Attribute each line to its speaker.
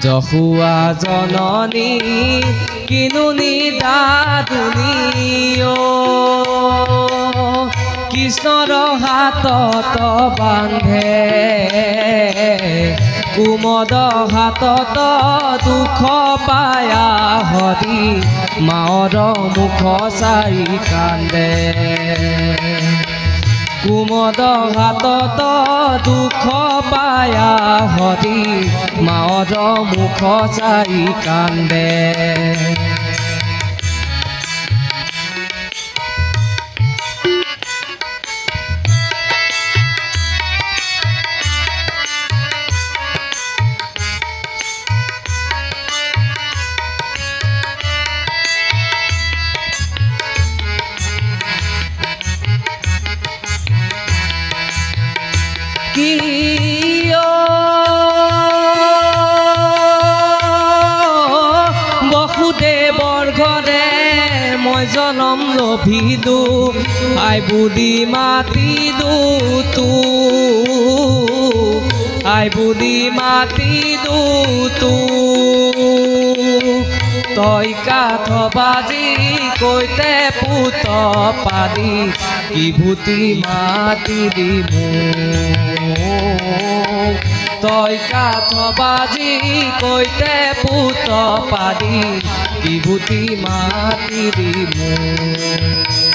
Speaker 1: যশুৱা জননী কিনুনি দাদুনী কৃষ্ণৰ হাতত বান্ধে কুমদ হাতত দুখ পায়া হৰি মাৰ মুখ চাই কান্দে কুমদ হাতত দুখ পায়া হৰি মাৰ মুখ চাই কান্দে বসুদেৱৰ ঘৰে মই জনম লভিলো আই বুলি মাতিলো আই বুলি মাতিলো তই কাঠ বাজি কৈতে পুত পালি কিভূতি মাতিলি মোক তই কাঠ বাজি কৈতে পুত পালি কিভূতি মাতিলি মোক।